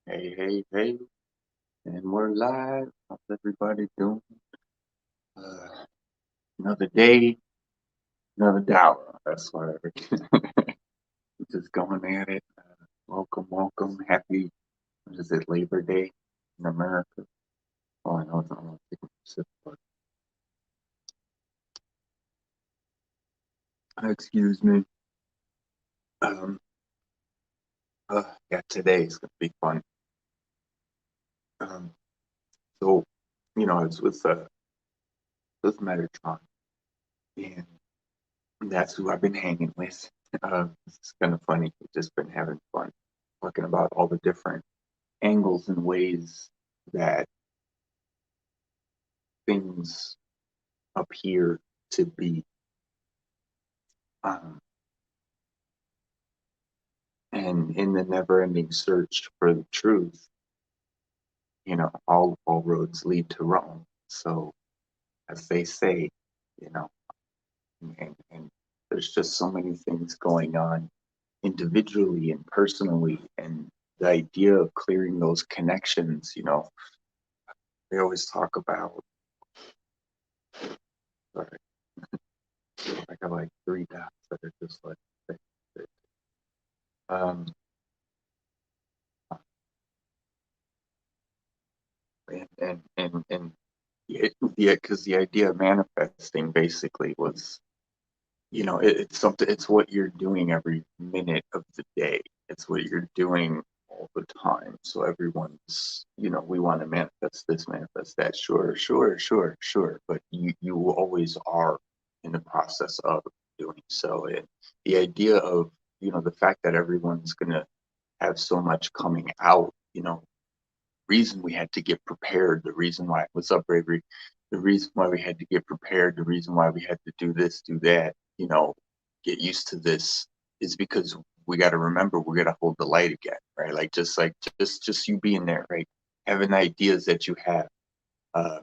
Hey, hey, hey, and we're live. How's everybody doing? Uh, another day, another dollar. That's what just going at it. Welcome, welcome. Happy, what is it, Labor Day in America? Oh, I know it's almost Pacific, but excuse me. Um, yeah, today is gonna be fun. Um, so, it's with Metatron, and that's who I've been hanging with. It's kind of funny. We've just been having fun talking about all the different angles and ways that things appear to be. Um, and in the never ending search for the truth, all roads lead to Rome. So, as they say, you know, and there's just so many things going on individually and personally. And the idea of clearing those connections, they always talk about, sorry, I got like three dots that are just like, um, and yeah, because the idea of manifesting basically was, it's something, it's what you're doing every minute of the day. It's what you're doing all the time. So everyone's, we want to manifest this, manifest that. Sure, sure, sure, sure. But you always are in the process of doing so. And the idea of, the fact that everyone's going to have so much coming out, reason we had to get prepared, the reason why, what's up, Bravery? The reason why we had to get prepared, the reason why we had to do this, do that, get used to this is because we got to remember we're going to hold the light again, right? Like just you being there, right? Having ideas that you have,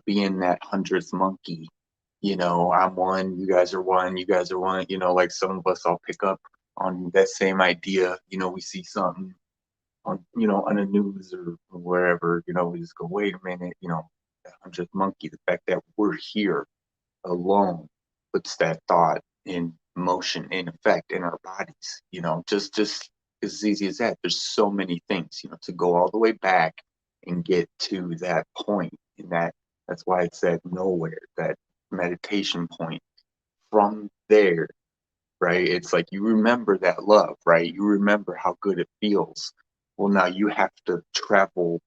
being that hundredth monkey, I'm one, you guys are one, you guys are one, like some of us all pick up on that same idea, we see something on the news or wherever, we just go, wait a minute, I'm just monkey. The fact that we're here alone puts that thought in motion, in effect, in our bodies, just as easy as that. There's so many things, to go all the way back and get to that point. And that's why it's that nowhere, that meditation point. From there, right? It's like you remember that love, right? You remember how good it feels. Well, now you have to travel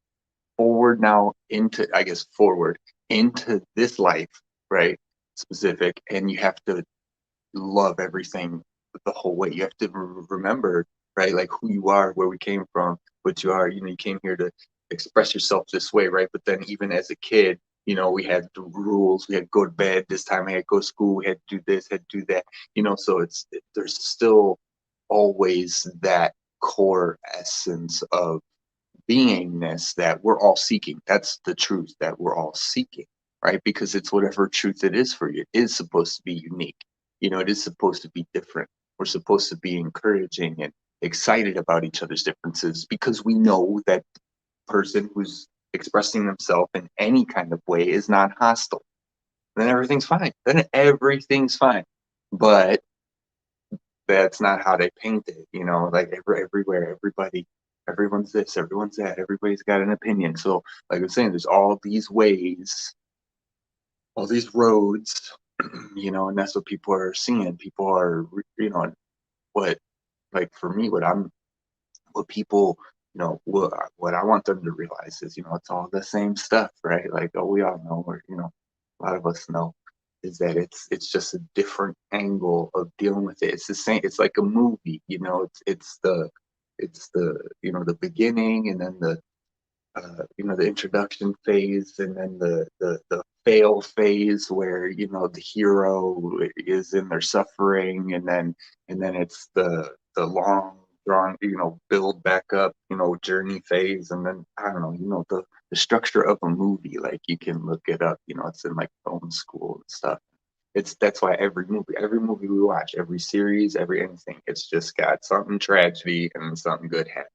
forward now into, I guess, forward into this life, right? Specific, and you have to love everything the whole way. You have to remember, right? Like who you are, where we came from, what you are. You came here to express yourself this way, right? But then even as a kid, we had the rules. We had to go to bed this time. We had to go to school. We had to do this, had to do that. So there's still always that core essence of beingness that we're all seeking. That's the truth that we're all seeking, right? Because it's whatever truth it is for you. It is supposed to be unique. It is supposed to be different. We're supposed to be encouraging and excited about each other's differences because we know that the person who's expressing themselves in any kind of way is not hostile. Then everything's fine. Then everything's fine. But that's not how they paint it, like everywhere, everyone's this, everyone's that, everybody's got an opinion. So like I'm saying, there's all these ways, all these roads, and that's what people are seeing. People are, what, like for me, what people, what I want them to realize is, it's all the same stuff, right? Like, oh, we all know, or, a lot of us know, is that it's just a different angle of dealing with it. It's the same. It's like a movie, it's the the beginning, and then the introduction phase, and then the fail phase where the hero is in their suffering, and then it's the long drawn build back up journey phase, and then I don't know the structure of a movie, like you can look it up, it's in like film school and stuff. That's why every movie we watch, every series, every anything, it's just got something tragedy and something good happen.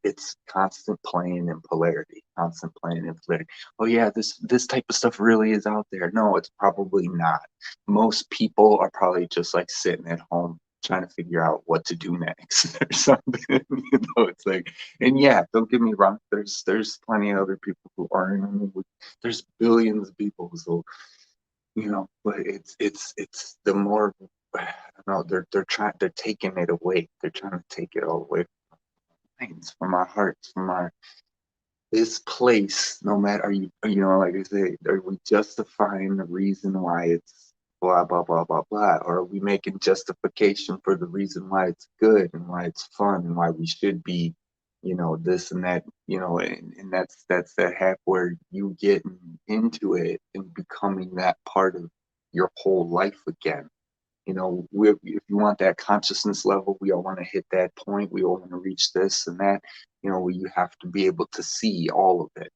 it's constant playing in polarity, constant playing in polarity. Oh yeah, this type of stuff really is out there. No, it's probably not. Most people are probably just like sitting at home trying to figure out what to do next or something. It's like, and yeah, don't get me wrong. There's plenty of other people who aren't. I mean, there's billions of people, so but it's the more I don't know. They're taking it away. They're trying to take it all away from our hearts, from our this place. No matter, are you like I say, are we justifying the reason why it's blah blah blah blah blah, or are we making justification for the reason why it's good and why it's fun and why we should be, this and that, and that's that half where you get into it and becoming that part of your whole life again. If you want that consciousness level, we all want to hit that point. We all want to reach this and that. Where you have to be able to see all of it.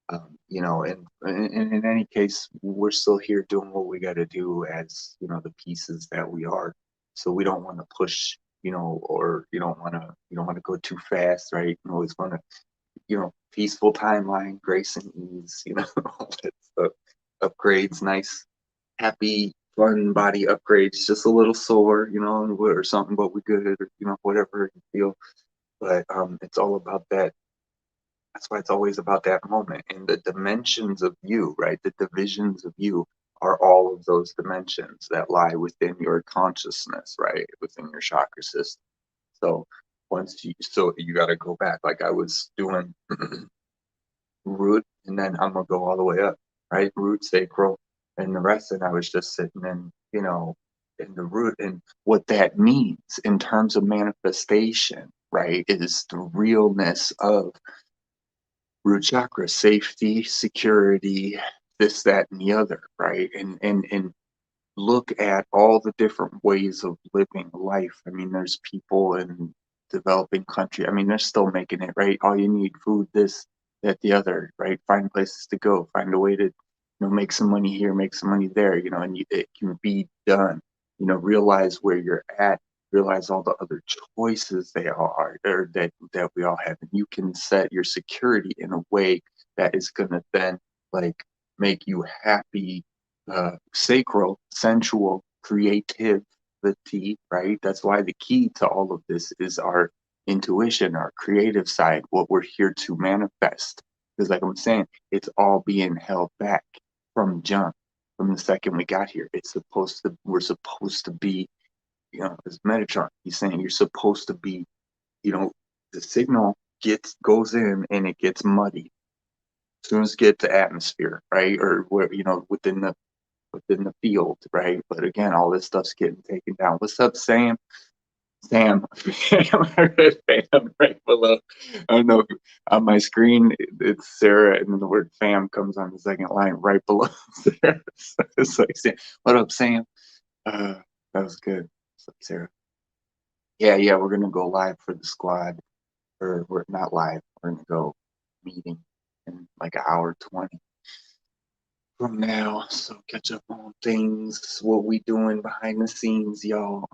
And in any case, we're still here doing what we got to do as the pieces that we are. So we don't want to push, or you don't want to go too fast, right? You always want to, peaceful timeline, grace and ease, all that stuff. Upgrades, nice happy, fun body upgrades, just a little sore, or something, but we good, or, whatever you feel. But it's all about that. That's why it's always about that moment and the dimensions of you, right? The divisions of you are all of those dimensions that lie within your consciousness, right? Within your chakra system. So so you got to go back. Like I was doing root, and then I'm gonna go all the way up, right? Root, sacral, and the rest. And I was just sitting in the root, and what that means in terms of manifestation, right, is the realness of root chakra, safety, security, this, that, and the other, right? And look at all the different ways of living life. I mean, there's people in developing country. I mean, they're still making it, right? All you need, food, this, that, the other, right? Find places to go, find a way to, make some money here, make some money there, and it can be done. Realize where you're at, realize all the other choices they are, or that we all have. And you can set your security in a way that is gonna then like make you happy, sacral, sensual, creativity, right? That's why the key to all of this is our intuition, our creative side, what we're here to manifest. Because, like I'm saying, it's all being held back from jump, from the second we got here. We're supposed to be, as Metatron, he's saying, you're supposed to be, the signal goes in and it gets muddy. As soon as it gets to atmosphere, right? Or where, within the field, right? But again, all this stuff's getting taken down. What's up, Sam? Sam, I read fam right below. I don't know if on my screen it's Sarah, and then the word fam comes on the second line right below Sarah. So it's like, what up, Sam? Uh, that was good. What's up, Sarah? Yeah, we're gonna go live for the squad, or we're not live. We're gonna go meeting in like an hour 20 from now. So catch up on things, what we doing behind the scenes, y'all.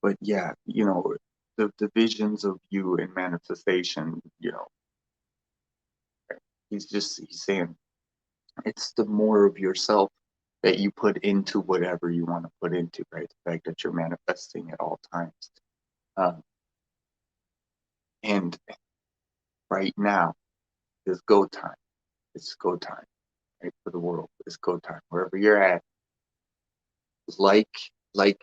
But yeah, the visions of you in manifestation, he's saying it's the more of yourself that you put into whatever you want to put into, right? The fact that you're manifesting at all times. Um, and right now is go time. It's go time, right? For the world. It's go time. Wherever you're at, like like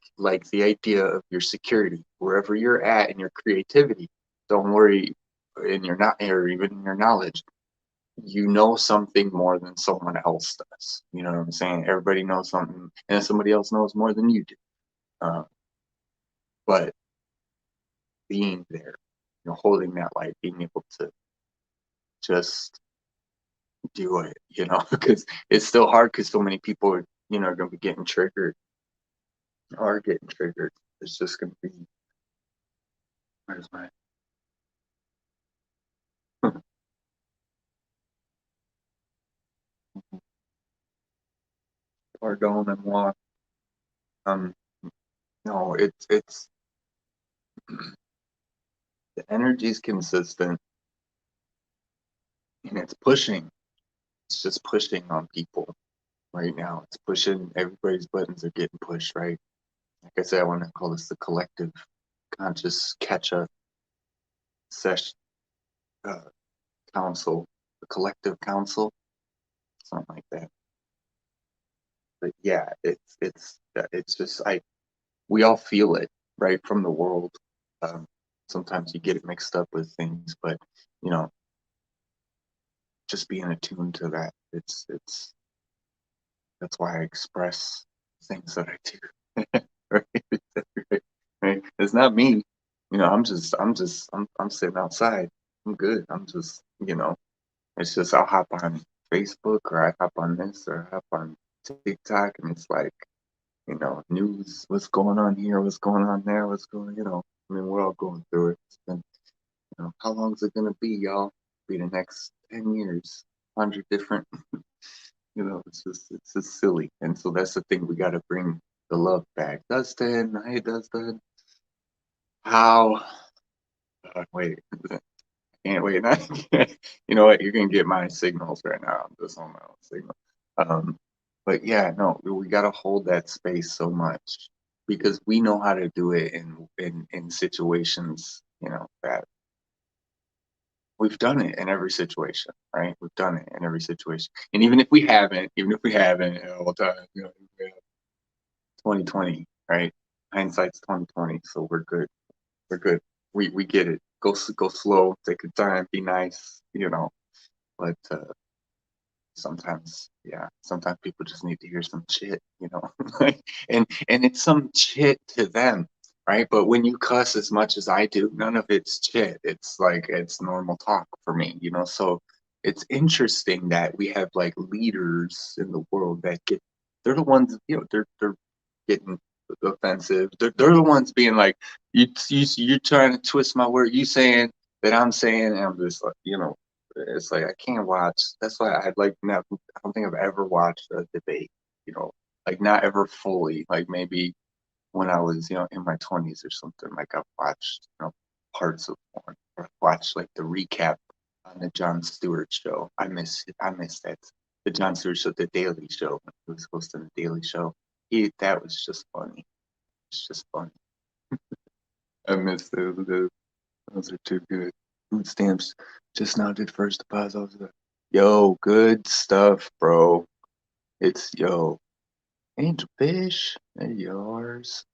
the idea of your security, wherever you're at in your creativity, don't worry in your not or even in your knowledge, you know something more than someone else does. You know what I'm saying? Everybody knows something, and somebody else knows more than you do. uh, but being there, holding that light, being able to just do it, because it's still hard, because so many people are are going to be getting triggered, are getting triggered. It's just going to be, where's my pardon and walk. um no, it's The energy is consistent, and it's pushing. It's just pushing on people right now. It's pushing. Everybody's buttons are getting pushed, right? Like I said, I want to call this the collective conscious catch-up session, uh, council, the collective council, something like that. But yeah, it's just we all feel it, right, from the world. Sometimes you get it mixed up with things, but you know, just being attuned to that, it's that's why I express things that I do. Right? Right? It's not me. You know, I'm sitting outside. I'm good. I'm just, it's just I'll hop on Facebook or I hop on this or I hop on TikTok and it's like, news, what's going on here, what's going on there, I mean, we're all going through it. It's been, how long is it gonna be, y'all? Be the next 10 years, 100 different, it's just silly. And so that's the thing, we gotta bring the love back. Dustin, hey Dustin. How wait, can't wait. You know what? You're gonna get my signals right now. I'm just on my own signal. But yeah, no, we gotta hold that space so much because we know how to do it in situations, that we've done it in every situation, right? We've done it in every situation. And even if we haven't all the time, 2020, right? Hindsight's 2020, so we're good. We're good. We get it. Go slow, take your time, be nice, But sometimes people just need to hear some shit, like, and it's some shit to them, right? But when you cuss as much as I do, none of it's shit. It's like it's normal talk for me, So it's interesting that we have like leaders in the world that they're the ones, they're getting offensive. They're the ones being like, you're trying to twist my word. You saying that I'm saying, and I'm just like, it's like I can't watch. That's why I'd like not. I don't think I've ever watched a debate. Like not ever fully. Like maybe when I was, in my 20s or something. Like I've watched, parts of one. Or I've watched like the recap on the Jon Stewart show. I miss that. The Jon Stewart show, the Daily Show. When he was hosting the Daily Show. That was just funny. It's just funny. I miss those. Those are too good. Food stamps just now did first deposit. Yo, good stuff, bro. Yo, Angel Fish, they're yours.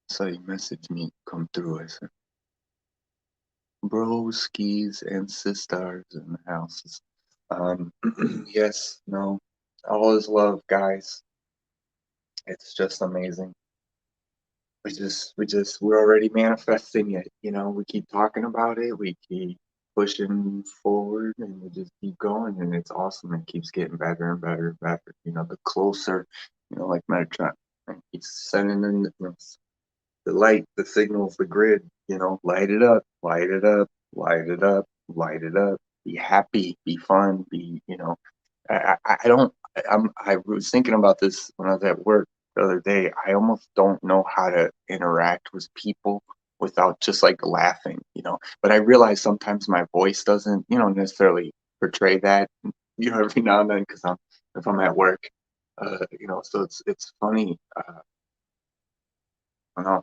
So you messaged me, come through. I said, bro, skis and sisters in the houses. Yes, no, all is love, guys. It's just amazing. We're already manifesting it. We keep talking about it. We keep pushing forward and we just keep going and it's awesome. It keeps getting better and better and better. The closer, like Metatron, and keeps sending in the light, the signals, the grid, light it up, light it up, light it up, light it up. Be happy, be fun, I don't. I was thinking about this when I was at work the other day. I almost don't know how to interact with people without just like laughing, But I realize sometimes my voice doesn't, necessarily portray that, every now and then because if I'm at work, So it's funny.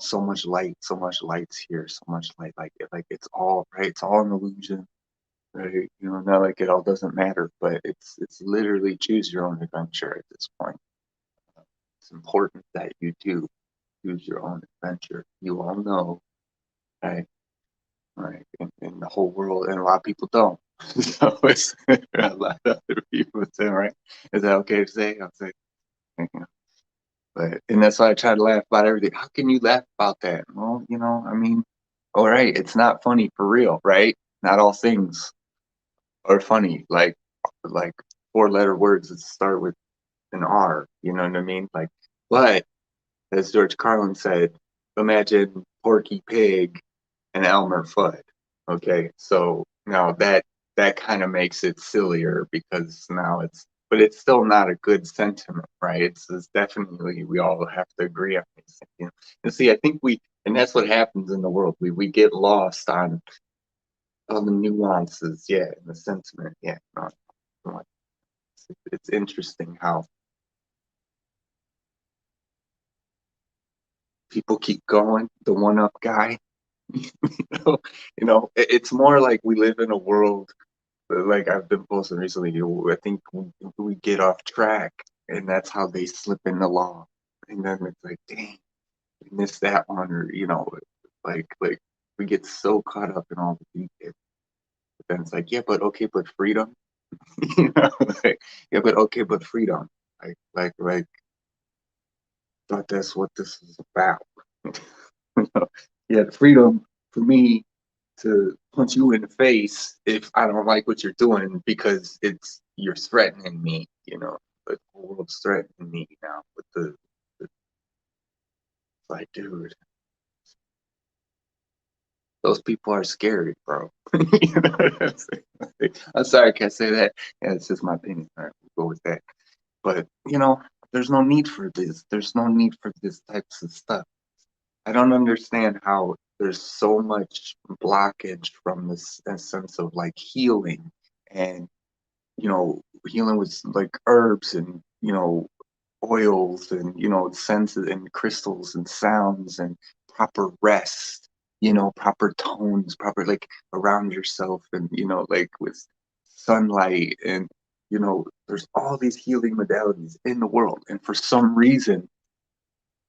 So much light, so much lights here, so much light. Like it's all right. It's all an illusion. Right? Not like it all doesn't matter, but it's literally choose your own adventure at this point. It's important that you do choose your own adventure. You all know, right? Right. In the whole world, and a lot of people don't. So it's a lot of other people say, right? Is that okay to say? I'll say, and that's why I try to laugh about everything. How can you laugh about that? Well, I mean, all right, it's not funny for real, right? Not all things are funny. Like 4-letter words that start with an R. You know what I mean? But as George Carlin said, imagine Porky Pig and Elmer Fudd. Okay, so now that kind of makes it sillier because now but it's still not a good sentiment, right? It's definitely we all have to agree on these things. And see, I think And that's what happens in the world. We get lost on the nuances, yeah, and the sentiment, yeah. No, no, it's interesting how people keep going. The one up guy, it's more like we live in a world. Like I've been posting recently, I think we get off track, and that's how they slip in the law. And then it's like, dang, we missed that one, or like we get so caught up in all the details. But then it's like, yeah, but okay, but freedom, you know, like, yeah, but okay, but freedom, like, thought that's what this is about. Yeah, freedom for me to punch you in the face if I don't like what you're doing because you're threatening me, the whole world's threatening me now with the like, dude, those people are scary, bro. You know what I'm saying? I'm sorry, can I say that? Yeah, it's just my opinion. All right, we'll go with that. But there's no need for this. There's no need for this types of stuff. I don't understand how there's so much blockage from this sense of like healing and healing with like herbs and oils and senses and crystals and sounds and proper rest, proper tones, proper like around yourself and like with sunlight and there's all these healing modalities in the world and for some reason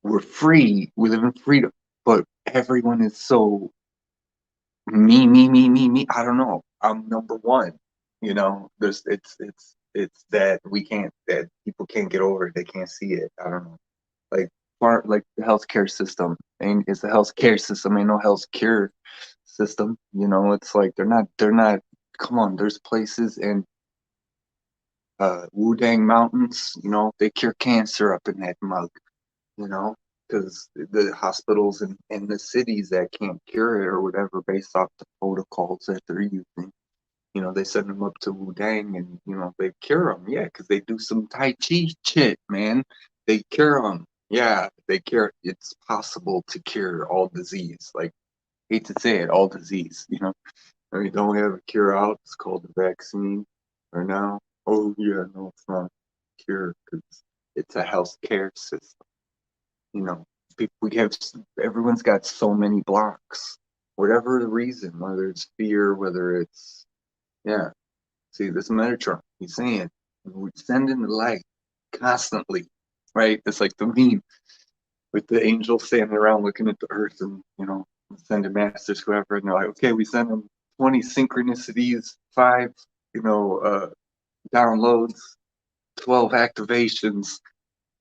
we're free, we live in freedom, but everyone is so me, me, me, me, me. I don't know. I'm number one. There's it's that that people can't get over it. They can't see it. I don't know. Like part like the healthcare system, and it's the healthcare system. Ain't no healthcare system. It's like they're not. Come on, there's places in Wu Dang Mountains. They cure cancer up in that mug. You know, because the hospitals and the cities that can't cure it or whatever based off the protocols that they're using, they send them up to Wudang and, they cure them. Yeah, because they do some Tai Chi shit, man. They cure them. Yeah, they cure. It's possible to cure all disease. Like, hate to say it, all disease, I mean, don't we have a cure out? It's called the vaccine. Or now? Oh, yeah, no, it's not a cure because it's a health care system you know people we have everyone's got so many blocks whatever the reason whether it's fear whether it's yeah see this Metatron he's saying we're sending the light constantly right it's like the meme with the angel standing around looking at the earth and sending masters whoever and they're like okay we send them 20 synchronicities 5 downloads 12 activations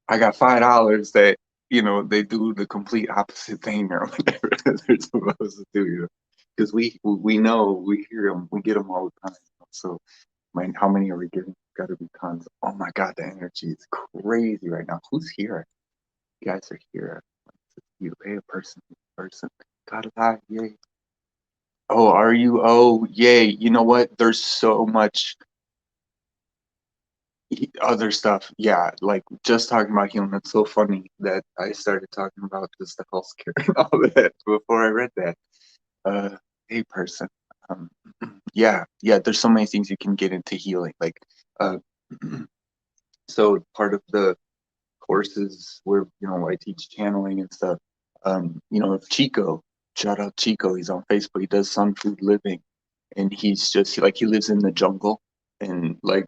I got $5 that they do the complete opposite thing or whatever they're supposed to do. Because we know we hear them, we get them all the time. So, man, how many are we getting? Got to be tons. Oh my God, the energy is crazy right now. Who's here? You guys are here. You, hey, a person. Got it, yay. Oh, are you? Oh, yay. You know what? There's so much other stuff, yeah, like just talking about healing. It's so funny that I started talking about just the healthcare and all that before I read that. Hey, person. Um, yeah. There's so many things you can get into healing. Like, uh, so part of the courses where I teach channeling and stuff. Chico. Shout out Chico. He's on Facebook. He does Sun Food Living, and he's just like he lives in the jungle and like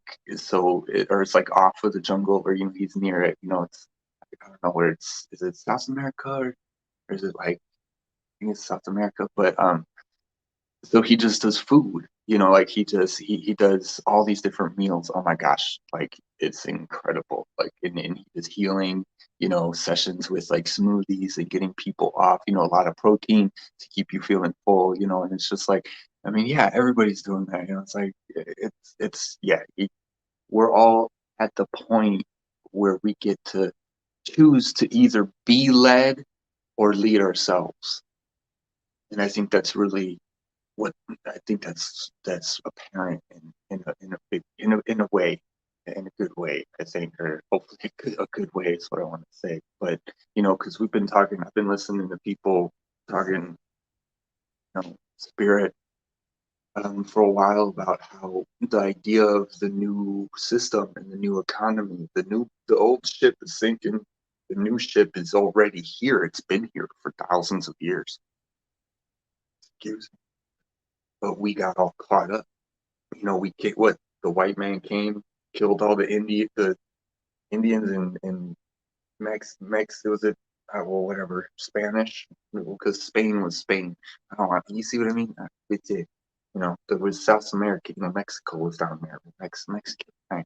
or it's like off of the jungle or he's near it it's I don't know where is it South America or is it like I think it's South America but so he just does food like he does all these different meals oh my gosh like it's incredible like and he does healing sessions with like smoothies and getting people off a lot of protein to keep you feeling full and it's just like I mean yeah everybody's doing that it's like it's yeah we're all at the point where we get to choose to either be led or lead ourselves and I think that's really what I think that's apparent in a way, in a good way, I think, or hopefully a good way is what I want to say. But because we've been talking, I've been listening to people. talking, spirit for a while about how the idea of the new system and the new economy, the old ship is sinking, the new ship is already here. It's been here for thousands of years. Excuse me. But we got all caught up. We get what the white man came, killed all the Indians and Mex was it well whatever Spanish because Spain was Spain. I don't know. You see what I mean? It's it. There was South America. Mexico was down there. Mexican. Right?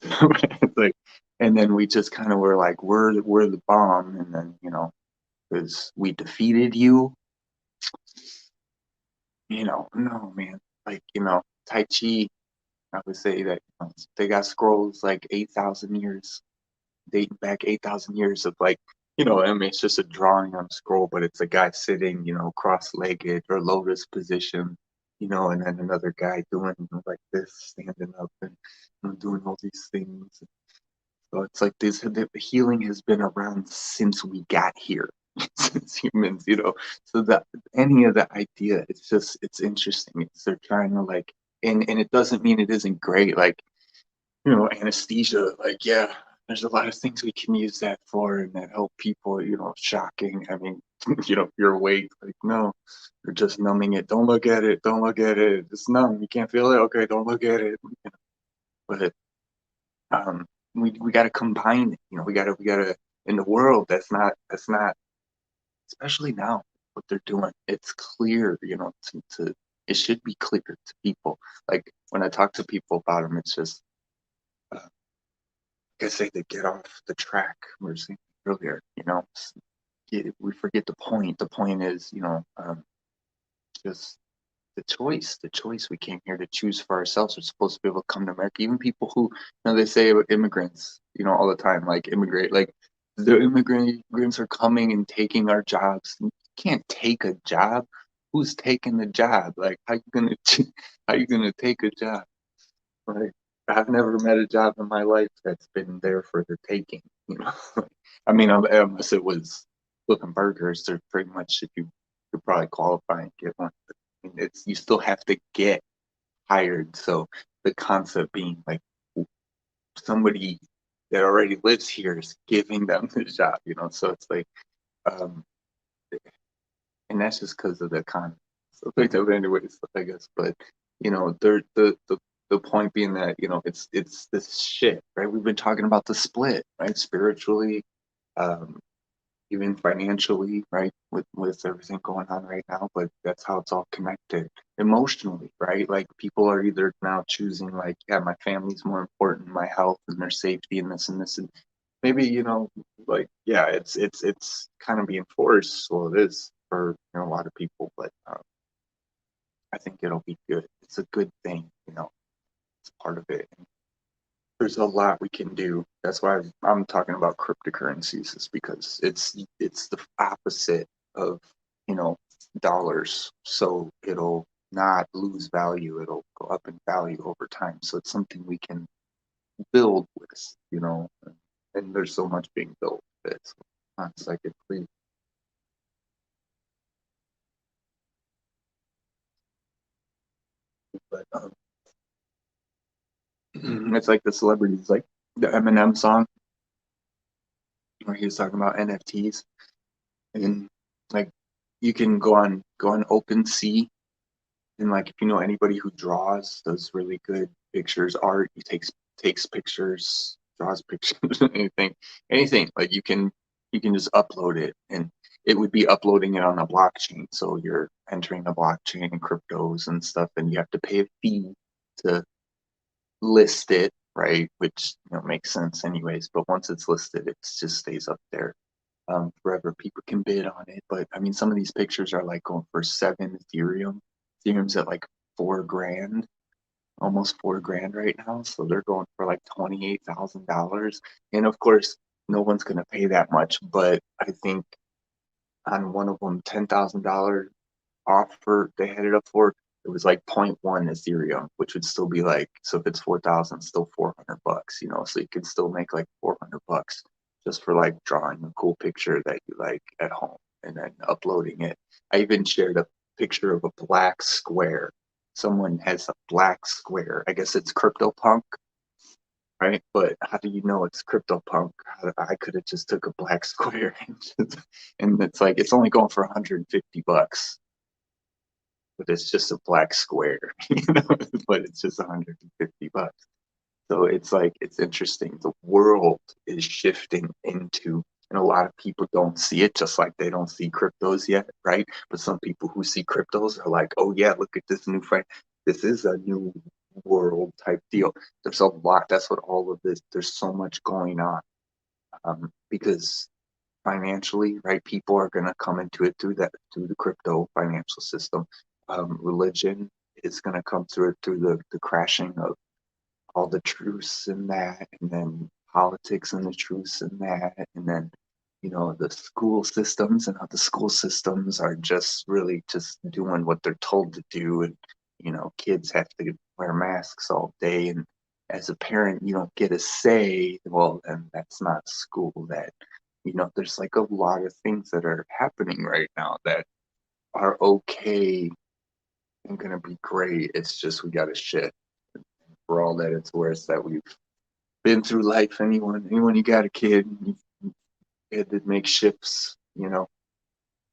It's like, and then we just kind of were like, we're the bomb, and then because we defeated you. No man. Like Tai Chi. I would say that they got scrolls like 8,000 years dating back 8,000 years of like, I mean, it's just a drawing on a scroll, but it's a guy sitting, cross-legged or lotus position, and then another guy doing like this, standing up and doing all these things. So it's like the healing has been around since we got here, since humans, So that any of the idea, it's interesting. They're trying to like, and it doesn't mean it isn't great. Like anesthesia, like, yeah, there's a lot of things we can use that for and that help people, shocking. I mean, you're awake, like, no, you're just numbing it. Don't look at it. Don't look at it. It's numb. You can't feel it. Okay, don't look at it. But um, we got to combine it. We got to, in the world, that's not, especially now, what they're doing. It's clear, it should be clear to people. Like when I talk to people about them, it's just, I say to get off the track. We were saying earlier, we forget the point. The point is, just the choice. We came here to choose for ourselves. We're supposed to be able to come to America. Even people who, they say about immigrants, all the time, like immigrate, like the immigrants are coming and taking our jobs. You can't take a job. Who's taking the job? Like, how you gonna take a job? Right. I've never met a job in my life that's been there for the taking. I mean, unless it was flipping burgers, they're pretty much if you could probably qualify and get one. But it's you still have to get hired. So the concept being like somebody that already lives here is giving them the job. So it's like, um, and that's just because of the economy. So like that, anyways, I guess. But they're the point being that it's this shit, right? We've been talking about the split, right? Spiritually, um, even financially, right? With everything going on right now, but that's how it's all connected. Emotionally, right? Like people are either now choosing like, yeah, my family's more important, my health and their safety and this and this and maybe like yeah, it's kind of being forced. Well, it is for a lot of people, but I think it'll be good. It's a good thing, it's part of it. There's a lot we can do. That's why I'm talking about cryptocurrencies, is because it's the opposite of dollars. So it'll not lose value. It'll go up in value over time. So it's something we can build with, and there's so much being built with it. So not psychically. But it's like the celebrities, like the Eminem song where he was talking about NFTs, and like you can go on OpenSea, and like if you know anybody who draws, does really good pictures, art, he takes pictures, draws pictures, anything like you can just upload it, and it would be uploading it on a blockchain. So you're entering the blockchain and cryptos and stuff, and you have to pay a fee to list it, right? Which makes sense anyways. But once it's listed, it just stays up there forever. People can bid on it, but I mean, some of these pictures are like going for 7 Ethereum. Ethereum's at like 4 grand, almost 4 grand right now. So they're going for like $28,000, and of course, no one's gonna pay that much. But I think on one of them, $10,000 offer they had it up for, it was like zero point 0.1 Ethereum, which would still be like, so if it's 4,000, still $400, so you can still make like $400 just for like drawing a cool picture that you like at home. and then uploading it. I even shared a picture of a black square. Someone has a black square. I guess it's CryptoPunk, right? But how do you know it's CryptoPunk? I could have just took a black square and it's like it's only going for 150 bucks, but it's just a black square, but it's just 150 bucks. So it's like it's interesting. The world is shifting into, and a lot of people don't see it, just like they don't see cryptos yet, right? But some people who see cryptos are like, oh yeah, look at this new fight. This is a new world type deal. There's a lot. That's what all of this. There's so much going on, because financially, right? People are going to come into it through the crypto financial system. Religion is going to come through it through the crashing of all the truths in that, and then politics and the truths in that, and then the school systems and how the school systems are just really just doing what they're told to do, and kids have to wear masks all day, and as a parent you don't get a say. Well, then that's not school. That there's like a lot of things that are happening right now that are okay and gonna be great. It's just we gotta shift. For all that it's worth, that we've been through life. Anyone you got a kid, you had to make shifts,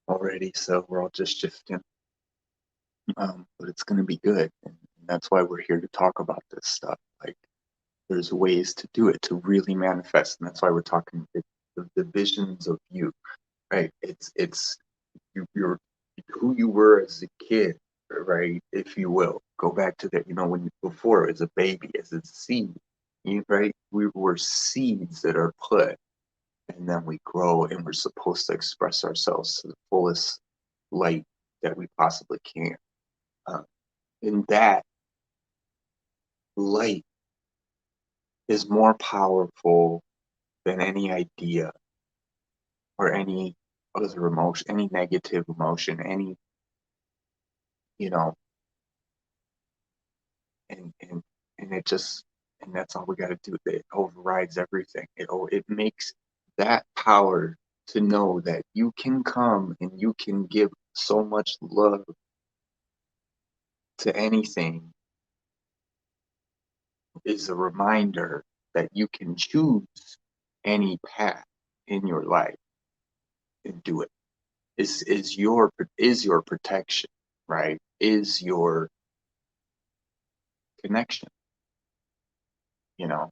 already. So we're all just shifting. But it's gonna be good, and that's why we're here to talk about this stuff. Like, there's ways to do it to really manifest, and that's why we're talking the visions of you, right? It's you're who you were as a kid, right? If you will go back to that, when before as a baby, as a seed, right? We were seeds that are put, and then we grow, and we're supposed to express ourselves to the fullest light that we possibly can. Uh, and that light is more powerful than any idea or any other emotion, any negative emotion, any, you know, and and it just, and that's all we got to do. It overrides everything. It makes that power to know that you can come and you can give so much love to anything, is a reminder that you can choose any path in your life and do it. Is your protection, right? Is your connection, you know,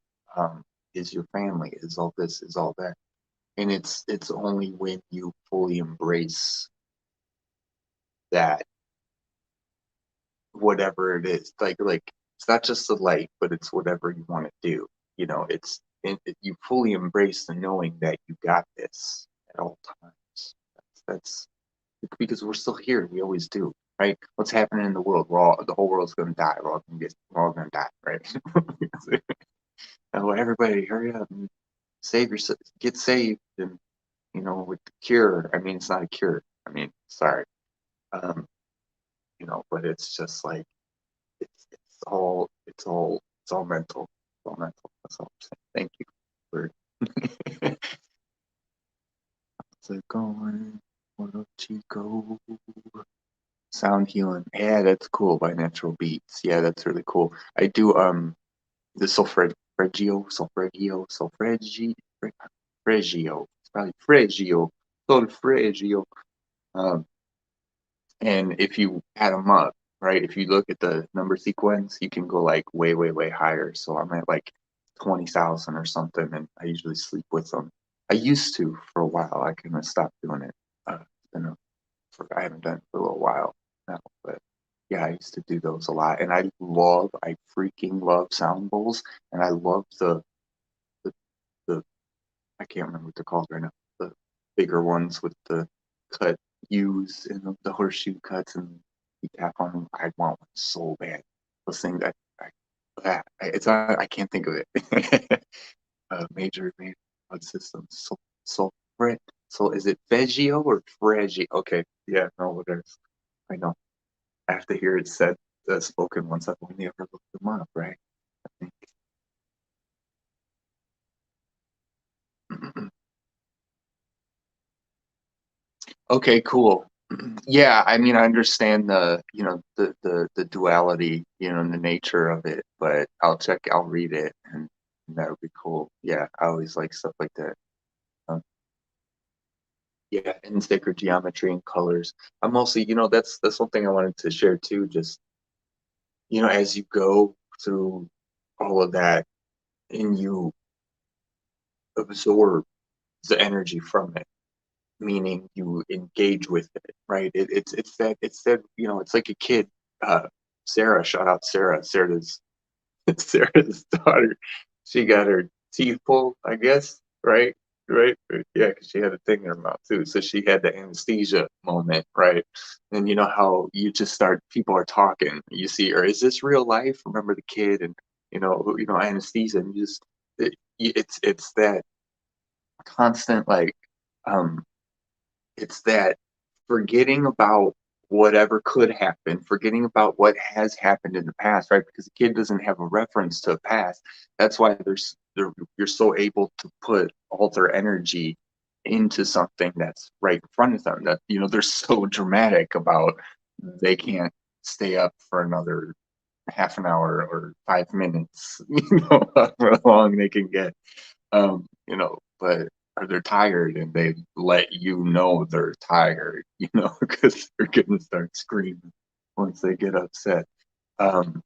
is your family, is all this, is all that. And it's only when you fully embrace that, whatever it is, like it's not just the light, but it's whatever you want to do. You fully embrace the knowing that you got this at all times. That's because we're still here. We always do, right? What's happening in the world? The whole world's going to die. We're all going to die, right? Oh, everybody, hurry up and save yourself, get saved, and with the cure. I mean, it's not a cure. I mean, sorry, um, but it's just like it's all mental. It's all mental. That's all I'm saying. Thank you for how's it going? What up, Chico? Sound healing. Yeah, that's cool by Natural Beats. Yeah, that's really cool. I do the Solfreggio. It's probably Freggio. Solfreggio. Um, and if you add them up, right? If you look at the number sequence, you can go like way, way, way higher. So I'm at like 20,000 or something, and I usually sleep with them. I used to for a while. I kind of stopped doing it. I haven't done it for a little while now, but yeah, I used to do those a lot, and I freaking love sound bowls, and I love the, the I can't remember what they're called right now, the bigger ones with the cut U's and the horseshoe cuts, and you tap on them. I want one so bad. Those things, I can't think of it. Major blood systems. Fred. So is it Veggio or Freggio? Okay, yeah, no, whatever. I know. I have to hear it said, spoken once. I've only ever looked them up, right? I think. Okay, cool. Yeah, I mean, I understand the duality, and the nature of it, but I'll read it, and that would be cool. Yeah, I always like stuff like that. Um, yeah, and sacred geometry and colors. I'm mostly, that's something I wanted to share too. Just, as you go through all of that and you absorb the energy from it, meaning you engage with it, right? It's that it's like a kid. Sarah, shout out Sarah. Sarah's daughter. She got her teeth pulled, I guess, right? Right? Yeah, because she had a thing in her mouth too. So she had the anesthesia moment, right? And you know how you just start, people are talking. You see, or is this real life? Remember the kid and anesthesia, and it's that constant like um it's that forgetting about whatever could happen, forgetting about what has happened in the past, right? Because the kid doesn't have a reference to the past. That's why you're so able to put all their energy into something that's right in front of them. That they're so dramatic about they can't stay up for another half an hour or 5 minutes, however long they can get but are they tired and they let they're tired, because they're gonna start screaming once they get upset. Um,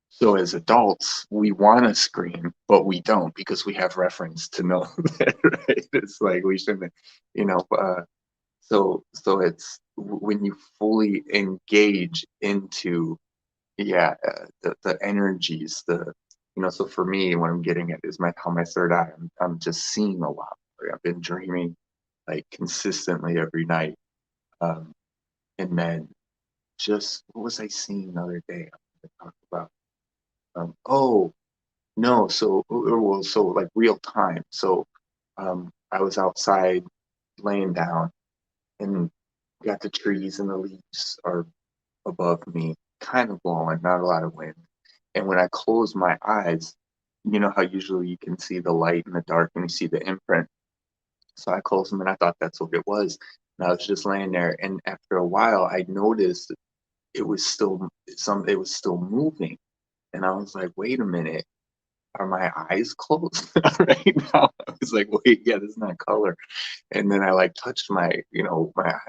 so as adults, we want to scream, but we don't because we have reference to know that, right? It's like we shouldn't, you know. So it's when you fully engage into the energies, so for me, what I'm getting at is my third eye. I'm just seeing a lot. I've been dreaming like consistently every night. um and then just what was I seeing the other day? I'm gonna talk about oh no, so like real time. So I was outside laying down and got the trees and the leaves are above me, kind of blowing, not a lot of wind. And when I close my eyes, you know how usually you can see the light in the dark and you see the imprint. So I closed them and I thought that's what it was. And I was just laying there. And after a while, I noticed it was still moving. And I was like, wait a minute, are my eyes closed right now? I was like, wait, yeah, this is not color. And then I like touched my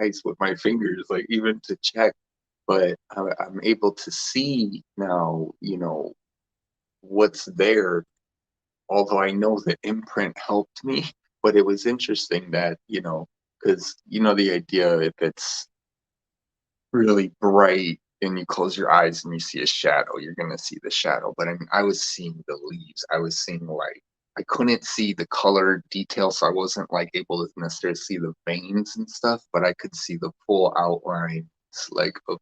eyes with my fingers, like even to check, but I'm able to see now, what's there, although I know the imprint helped me. But it was interesting that, because the idea, if it's really bright and you close your eyes and you see a shadow, you're going to see the shadow. But I mean, I was seeing the leaves. I was seeing like, I couldn't see the color detail, so I wasn't like able to necessarily see the veins and stuff, but I could see the full outlines like of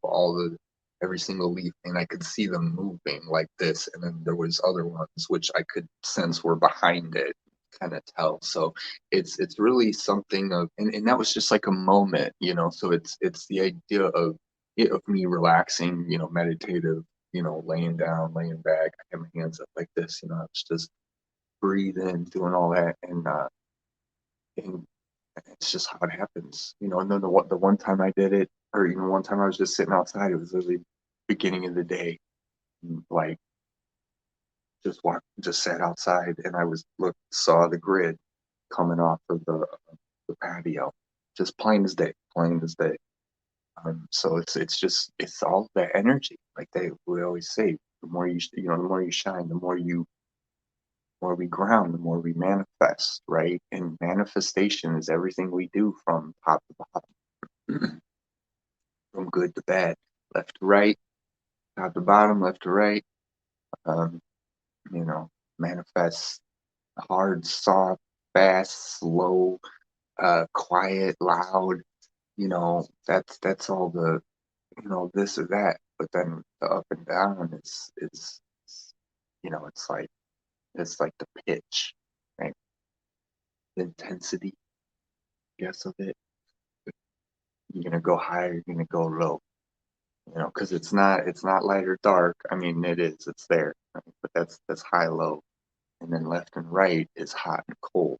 every single leaf, and I could see them moving like this. And then there was other ones which I could sense were behind it, kind of tell. So it's really something of, and that was just like a moment. So it's the idea of me relaxing, meditative, laying down, laying back. I have my hands up like this, I was just breathing, doing all that, and it's just how it happens. And then the one time I did it, or even one time I was just sitting outside, it was literally beginning of the day, like just sat outside, and I saw the grid coming off of the patio, just plain as day, plain as day. So it's all that energy. Like we always say, the more the more you shine, the more we ground, the more we manifest, right? And manifestation is everything we do from top to bottom, from good to bad, left to right, top to bottom, left to right. Um, you know, manifest hard, soft, fast, slow, quiet, loud. That's all the this or that. But then the up and down it's like the pitch, right? The intensity, I guess, of it. You're gonna go high, you're gonna go low. Because it's not light or dark. I mean, it is, it's there, right? But that's high, low, and then left and right is hot and cold,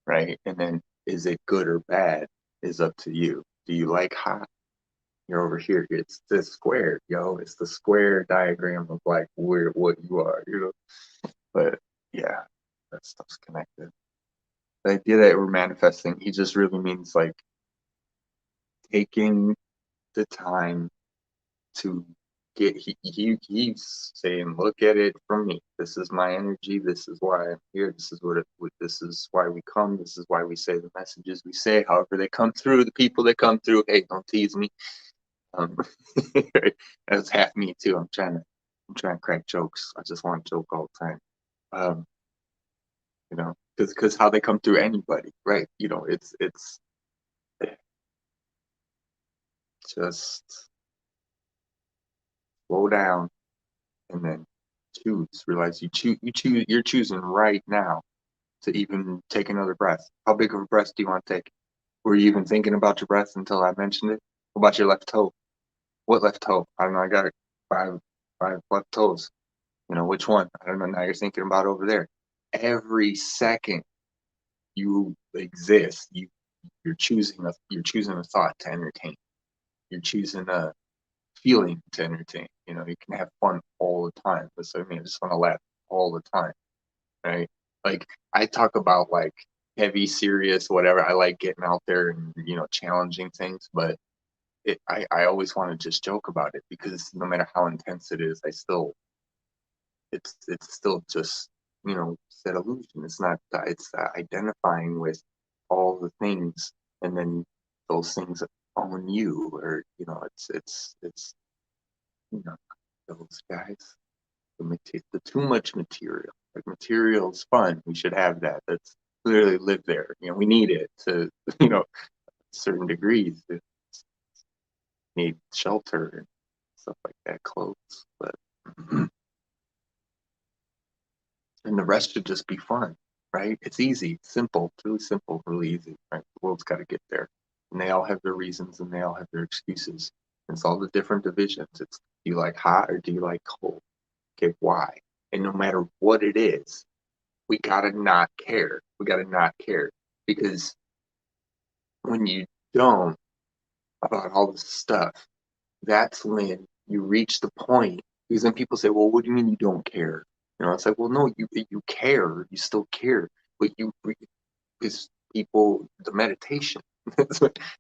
right? And then is it good or bad? is up to you. Do you like hot? You're over here. It's the square, yo. It's the square diagram of like where what you are, you know. But yeah, that stuff's connected. The idea that we're manifesting, he just really means like taking the time to get he's saying, look at it from me. This is my energy. This is why I'm here. This is this is why we come. This is why we say the messages we say, however they come through, the people that come through. Hey, don't tease me. Um, that's half me too. I'm trying to crack jokes. I just want to joke all the time. Um, you know, because how they come through anybody, right? You know, it's just slow down and then choose. Realize you're choosing right now to even take another breath. How big of a breath do you want to take? Were you even thinking about your breath until I mentioned it? What about your left toe? What left toe? I don't know. I got five left toes. You know, which one? I don't know. Now you're thinking about over there. Every second you exist, you're choosing a thought to entertain. You're choosing a feeling to entertain. You know, you can have fun all the time. But so I mean, I just want to laugh all the time, right? Like I talk about like heavy, serious, whatever. I like getting out there and challenging things, but I always want to just joke about it because no matter how intense it is, it's still just that illusion. It's not. It's identifying with all the things, and then those things own you, or it's you know those guys. The too much material. Like material is fun. We should have that. That's clearly live there. We need it to certain degrees. It's need shelter and stuff like that, clothes, but. And the rest should just be fun, right? It's easy, simple, really simple, really easy, right? The world's got to get there. And they all have their reasons and they all have their excuses. And it's all the different divisions. It's do you like hot or do you like cold? Okay, why? And no matter what it is, we got to not care. We got to not care. Because when you don't about all this stuff, that's when you reach the point. Because then people say, well, what do you mean you don't care? It's like, well, no, you care, you still care, but because people, the meditation,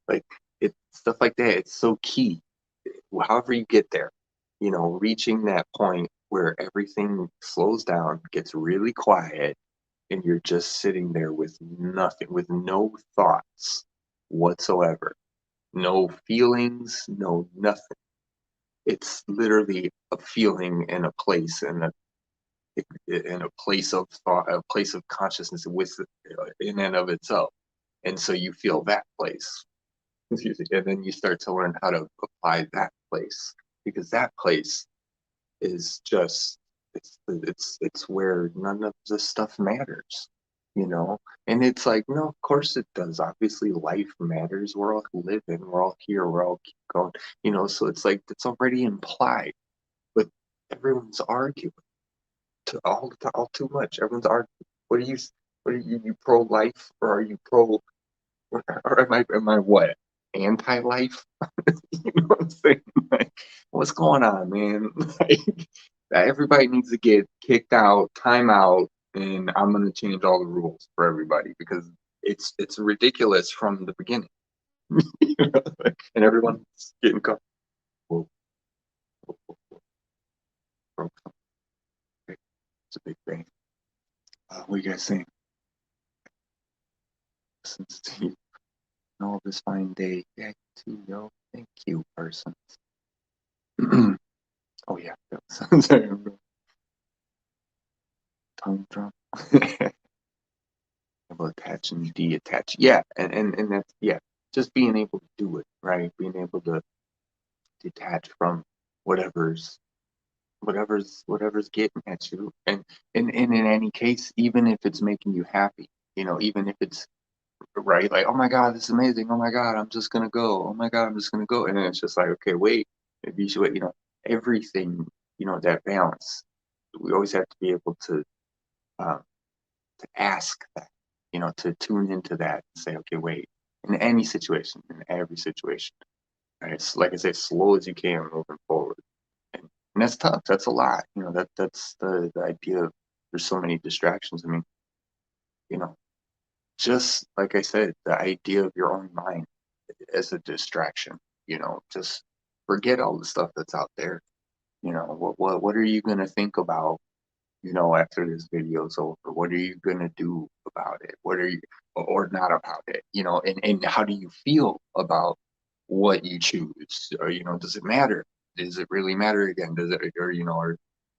like it's stuff like that. It's so key. However you get there, reaching that point where everything slows down, gets really quiet, and you're just sitting there with nothing, with no thoughts whatsoever, no feelings, no nothing. It's literally a feeling and a place and a place of thought, a place of consciousness with in and of itself. And so you feel that place, and then you start to learn how to apply that place because that place is just it's where none of this stuff matters, And it's like, no, of course it does. Obviously, life matters. We're all living. We're all here. We're all keep going. So it's like it's already implied, but everyone's arguing all too much. Everyone's arguing. What are you? What are you pro life or are you pro? Or am I what? Anti life? You know what I'm saying? Like, what's going on, man? Like, everybody needs to get kicked out, time out, and I'm gonna change all the rules for everybody because it's ridiculous from the beginning. And everyone's getting caught. Whoa, whoa, whoa, whoa. It's a big thing. What are you guys saying? Since you know this fine day, yeah, too, yo. Thank you, person. Oh yeah, sorry, tongue drum. Able to attach and detach. Yeah, and that's just being able to do it, right? Being able to detach from whatever's whatever's getting at you. And in any case, even if it's making you happy, even if it's right, like, oh my God, this is amazing. Oh my God, I'm just gonna go. Oh my God, I'm just gonna go. And then it's just like, okay, wait, maybe you should wait, everything, that balance. We always have to be able to ask that, to tune into that and say, okay, wait, in any situation, in every situation. Right? It's like I say, slow as you can moving forward. And that's tough. That's a lot. That's the idea of there's so many distractions. I mean, you know, just like I said, the idea of your own mind as a distraction, just forget all the stuff that's out there. What are you gonna think about, after this video's over? What are you gonna do about it? What are you or not about it? And how do you feel about what you choose? Or, does it matter? Does it really matter again? Does it, or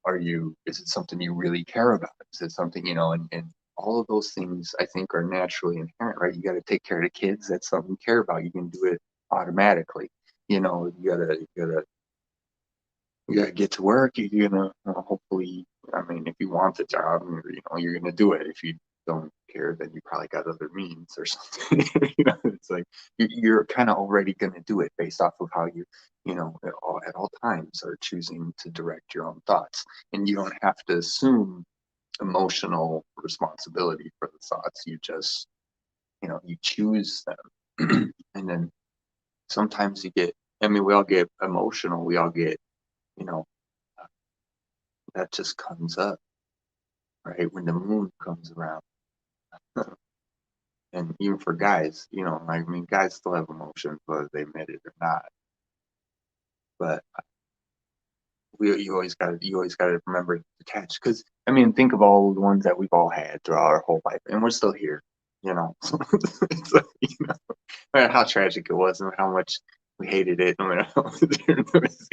are you, is it something you really care about? Is it something, and all of those things I think are naturally inherent, right? You got to take care of the kids. That's something you care about. You can do it automatically. You gotta get to work. You're gonna hopefully. I mean, if you want the job, you're gonna do it. If you don't care, then you probably got other means or something. It's like you're kind of already gonna do it based off of how you, at all times are choosing to direct your own thoughts, and you don't have to assume emotional responsibility for the thoughts. You just, you choose them, and then sometimes you get. I mean, we all get emotional. We all get, you know that just comes up, right? When the moon comes around. And even for guys, I mean, guys still have emotions, whether they admit it or not. But you always got to remember to detach. Because, I mean, think of all the ones that we've all had throughout our whole life, and we're still here, It's like, no matter how tragic it was and how much we hated it, no matter how much it was,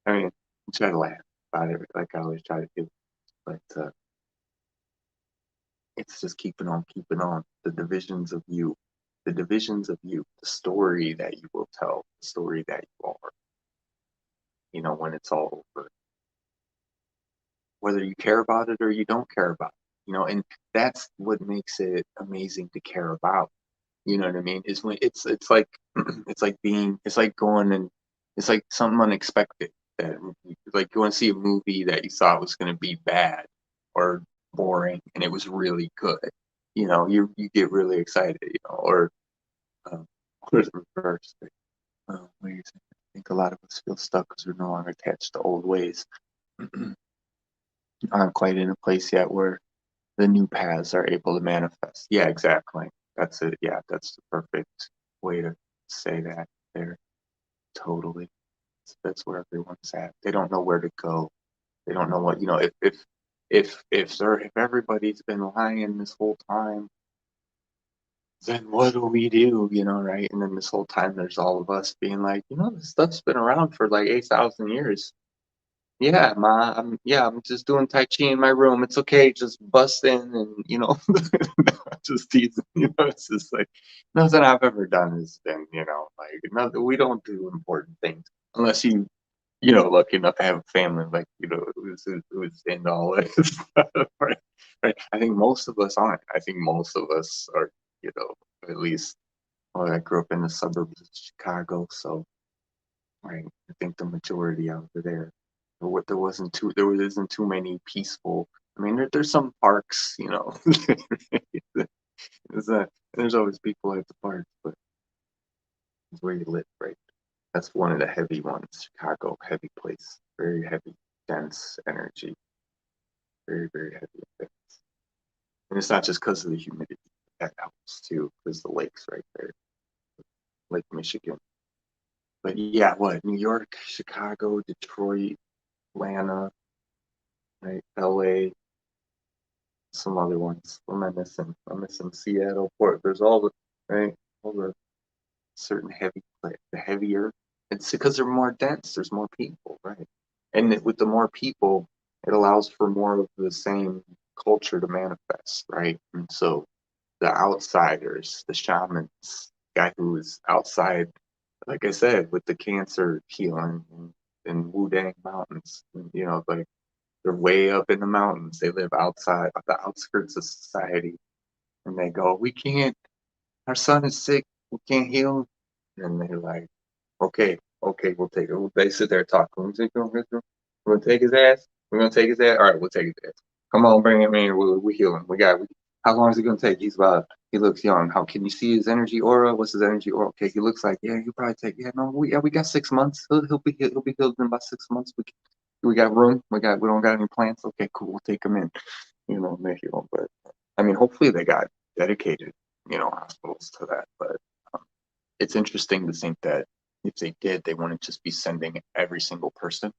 I mean, try to laugh about it like I always try to do. But it's just keeping on, keeping on. The divisions of you, the story that you will tell, the story that you are, when it's all over, whether you care about it or you don't care about it, and that's what makes it amazing to care about. You know what I mean? Is when it's like it's like going and it's like something unexpected that like going to see a movie that you thought was going to be bad or boring and it was really good. You get really excited, or um, or the reverse. Ways. I think a lot of us feel stuck because we're no longer attached to old ways. Aren't quite in a place yet where the new paths are able to manifest. Yeah, exactly. That's it. Yeah, that's the perfect way to say that there. Totally. That's where everyone's at. They don't know where to go. They don't know what, if everybody's been lying this whole time, then what do we do? Right? And then this whole time there's all of us being like, this stuff's been around for like 8,000 years. Yeah, ma, I'm just doing Tai Chi in my room. It's okay, just bust in and just teasing. It's just like nothing I've ever done has been, like nothing. We don't do important things unless lucky enough to have a family like who's into all this stuff, right? Right. I think most of us aren't. I think most of us are, at least. Well, I grew up in the suburbs of Chicago, so right. I think the majority out there. There isn't too many peaceful. I mean, there's some parks, there's always people at the parks, but it's where you live, right? That's one of the heavy ones. Chicago, heavy place, very heavy, dense energy, very, very heavy effects. And it's not just because of the humidity. That helps too, because the lake's right there, Lake Michigan. But yeah, what? New York, Chicago, Detroit, Atlanta, right? LA, some other ones. What am I missing? I'm missing Seattle, Port. There's all the right, all the certain the heavier. It's because they're more dense. There's more people, right? And with the more people, it allows for more of the same culture to manifest, right? And so the outsiders, the shamans, guy who is outside, like I said, with the cancer healing in Wudang Mountains, like they're way up in the mountains. They live outside, at the outskirts of society, and they go, "We can't. Our son is sick. We can't heal him." And they're like, "Okay, okay, we'll take it." They sit there talking. We're gonna take his ass. We're gonna take his ass. All right, we'll take his ass. Come on, bring him in. We heal him. We got. How long is it gonna take? He looks young. How can you see his energy aura? What's his energy aura? Okay, he looks like, yeah, he'll probably take, yeah, no, we got 6 months. He'll be healed in about 6 months. We got room. We don't got any plants. Okay, cool. We'll take him in. They heal. But I mean, hopefully they got dedicated, hospitals to that. But um, it's interesting to think that if they did, they wouldn't just be sending every single person.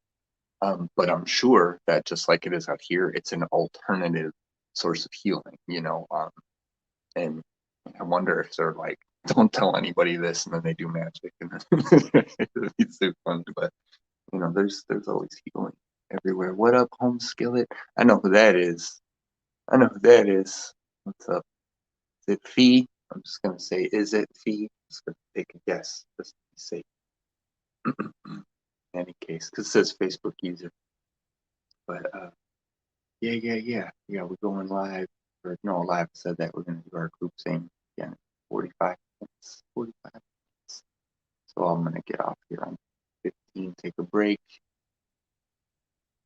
But I'm sure that just like it is out here, it's an alternative source of healing, and I wonder if they're like, don't tell anybody this, and then they do magic, and it's so fun. But there's always healing everywhere. What up, home skillet? I know who that is. I know who that is. What's up? Is it Fee? I'm just gonna say, is it Fee? Just gonna take a guess, just to be safe. In any case, because it says Facebook user. But yeah. We're going live. Or no, live said that we're gonna do our group thing again. 45 minutes. 45 minutes. So I'm gonna get off here on 15. Take a break.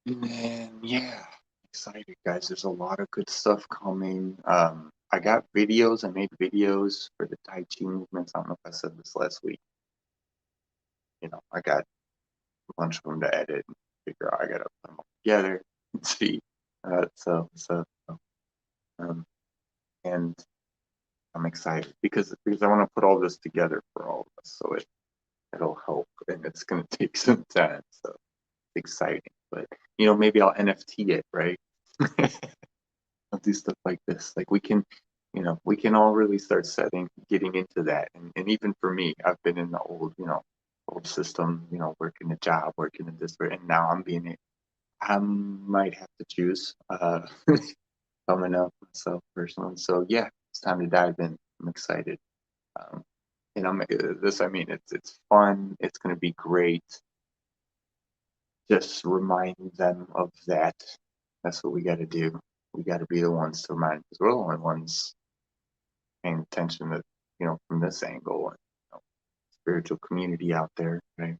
And then yeah, excited guys. There's a lot of good stuff coming. I got videos. I made videos for the Tai Chi movements. I don't know if I said this last week. I got a bunch of them to edit and figure out. I gotta put them all together and see. Um, and I'm excited because I want to put all this together for all of us, so it'll help, and it's gonna take some time. So it's exciting, but maybe I'll NFT it, right? I'll do stuff like this. Like we can all really start getting into that, and even for me, I've been in the old system, working a job, working in this, and now I might have to choose coming up myself personally. So yeah, it's time to dive in. I'm excited. Um, and I mean, it's fun. It's going to be great. Just remind them of that. That's what we got to do. We got to be the ones to remind, because we're the only ones paying attention to, from this angle, and spiritual community out there, right?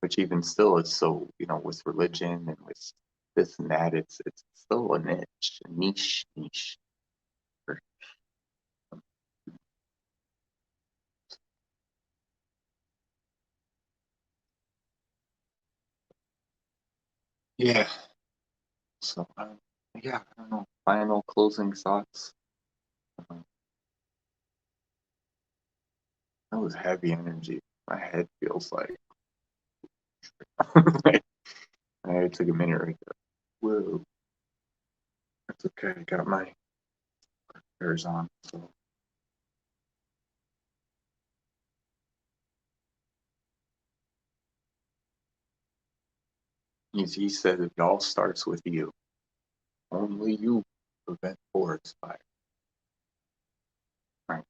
Which even still is so, with religion and with this and that, it's still a niche. Yeah. So, yeah, I don't know. Final closing thoughts. Um, that was heavy energy. My head feels like, I took a minute right there. Whoa. That's okay. I got my ears on. So he said it all starts with you. Only you prevent forest fire. Right.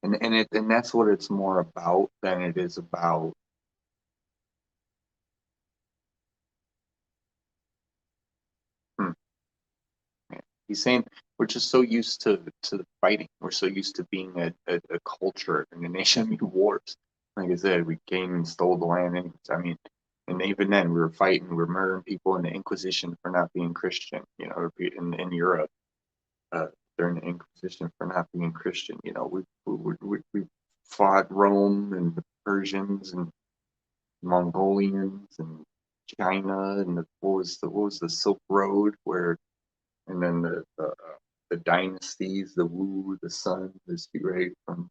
And that's what it's more about than it is about. Hmm, yeah. He's saying we're just so used to the fighting. We're so used to being a culture and a nation. I mean, wars. Like I said, we came and stole the land. And I mean, and even then, we were fighting. We were murdering people in the Inquisition for not being Christian. In Europe, uh, during the Inquisition for not being Christian. We fought Rome and the Persians and Mongolians and China, and what was the Silk Road, where, and then the dynasties, the Wu, the Sun, the right from,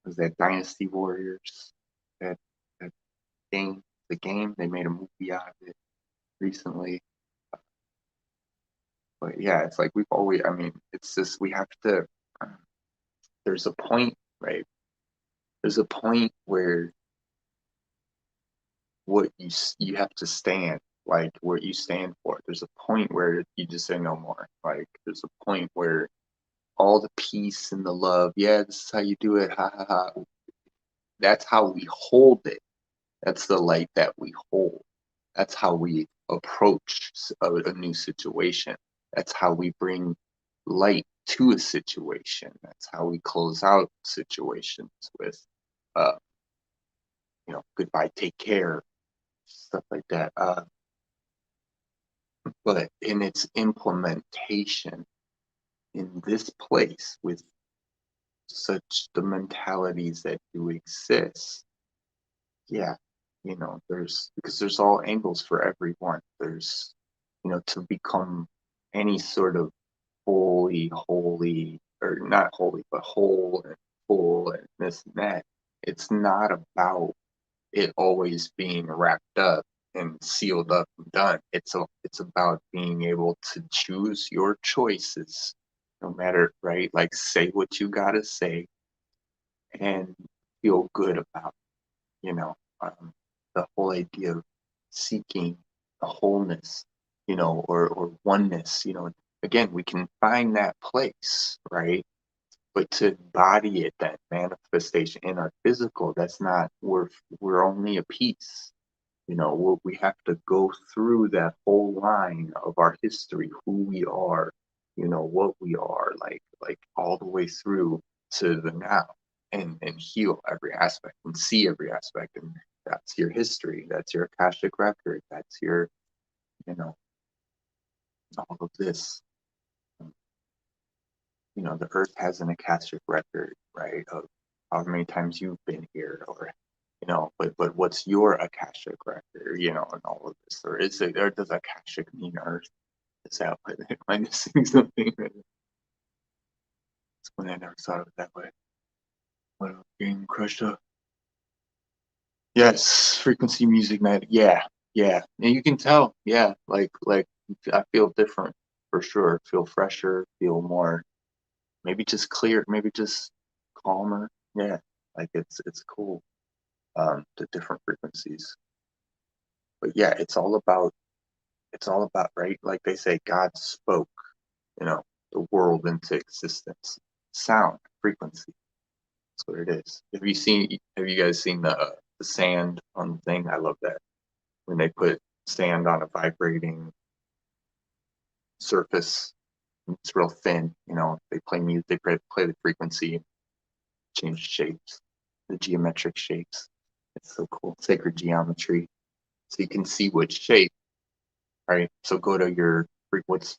was that Dynasty Warriors, that that game, they made a movie out of it recently. But yeah, it's like we've always, I mean, it's just we have to. There's a point, right? There's a point where what you have to stand, like what you stand for. There's a point where you just say no more. Like there's a point where all the peace and the love, yeah, this is how you do it, ha ha ha. That's how we hold it. That's the light that we hold. That's how we approach a new situation. That's how we bring light to a situation. That's how we close out situations with, uh, goodbye, take care, stuff like that. But in its implementation, in this place with such the mentalities that do exist, yeah, because there's all angles for everyone. There's, to become any sort of holy, or not holy, but whole and full and this and that. It's not about it always being wrapped up and sealed up and done. It's about being able to choose your choices, no matter, right? Like, say what you gotta say and feel good about it, the whole idea of seeking a wholeness, or oneness, again, we can find that place, right? But to embody it, that manifestation in our physical, that's not, we're only a piece. We have to go through that whole line of our history, who we are, what we are, like all the way through to the now, and heal every aspect and see every aspect. And that's your history, that's your Akashic record, that's your, all of this. The earth has an Akashic record, right, of however many times you've been here, or, but what's your Akashic record, and all of this? Or does Akashic mean earth? Is that what, am I missing something? That's when I never thought of it that way. What up, being crushed up? Yes, frequency music night. Yeah, yeah. And you can tell, yeah, like I feel different for sure. Feel fresher, feel more, maybe just clear, maybe just calmer. Yeah, like it's cool. The different frequencies. But yeah, it's all about, right? Like they say, God spoke, the world into existence. Sound, frequency. That's what it is. Have you guys seen the sand on the thing? I love that. When they put sand on a vibrating surface, it's real thin, they play music, they play the frequency, change shapes, the geometric shapes. It's so cool. Sacred geometry. So you can see which shape, right? So go to your what's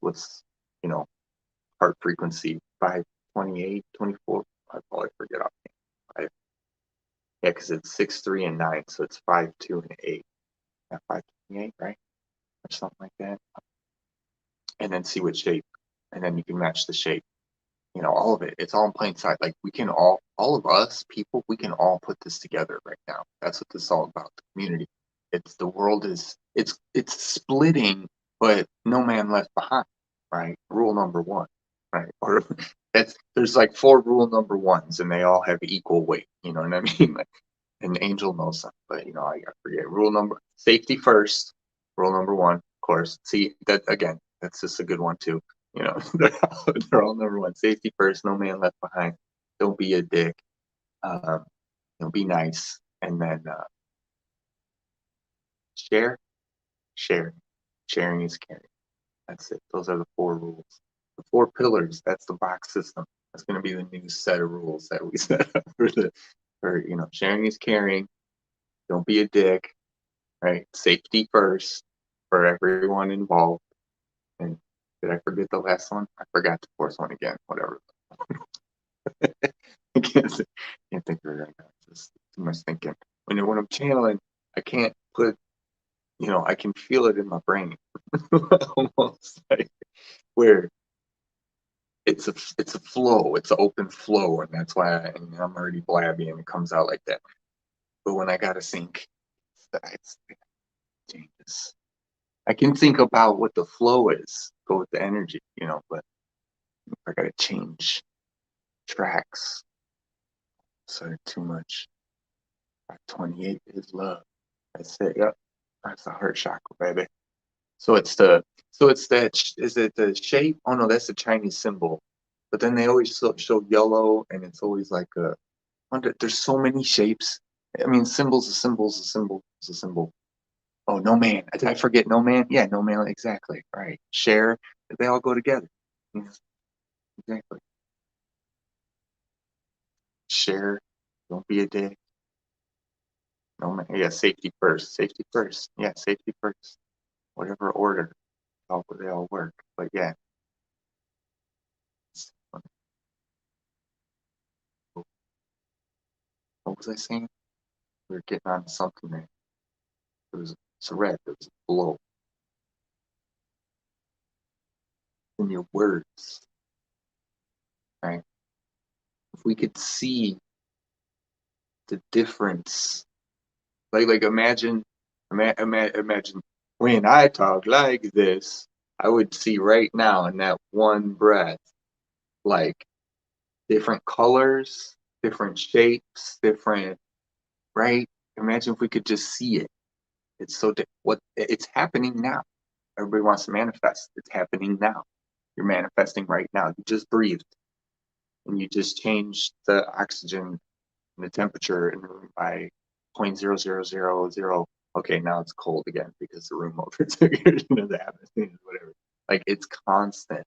heart frequency, 528, 24. I probably forget off. Five. Yeah, because it's 6, 3, and 9, so it's 5, 2, and 8. Yeah, 528, right? Or something like that. And then see what shape, and then you can match the shape. All of it. It's all in plain sight. Like, we can all of us people, we can all put this together right now. That's what this is all about. The community. It's the world is it's splitting, but no man left behind. Right. Rule number one. Right. Or there's like 4 rule number ones, and they all have equal weight. You know what I mean? Like, an angel knows something, but I forget. Safety first. Rule number one, of course. See that again. That's just a good one too. They're all number one. Safety first, no man left behind. Don't be a dick. Um, be nice, and then share, share. Sharing is caring. That's it. Those are the 4 rules. The 4 pillars. That's the box system. That's going to be the new set of rules that we set up for sharing is caring. Don't be a dick. Right. Safety first for everyone involved. And did I forget the last one? I forgot the 4th one again. Whatever. I can't think of it right now. Just too much thinking. When I'm channeling, I can't put, I can feel it in my brain, almost like where it's a flow, it's an open flow, and that's why I'm already blabby and it comes out like that. But when I gotta think, it changes. I can think about what the flow is, go with the energy, but I gotta change tracks. So too much. 28 is love. That's it. Yep. That's the heart chakra, baby. So it's that, is it the shape? Oh no, that's the Chinese symbol. But then they always show yellow, and it's always like there's so many shapes. I mean, symbol's a symbol's a symbol is a symbol. Oh, no man. Did I forget no man? Yeah, no man, exactly. Right. Share, they all go together. Exactly. Share, don't be a dick. No man. Yeah, safety first. Safety first. Yeah, safety first. Whatever order, they all work. But yeah, what was I saying? We were getting on something there. It's a red. It was a blow in your words, right? If we could see the difference, like imagine when I talk like this, I would see right now in that one breath, like different colors, different shapes, different, right? Imagine if we could just see it. It's so what it's happening now. Everybody wants to manifest. It's happening now. You're manifesting right now. You just breathed and you just changed the oxygen and the temperature in the room by 0.0000. Okay, now it's cold again because the room overtook the atmosphere, whatever. Like it's constant.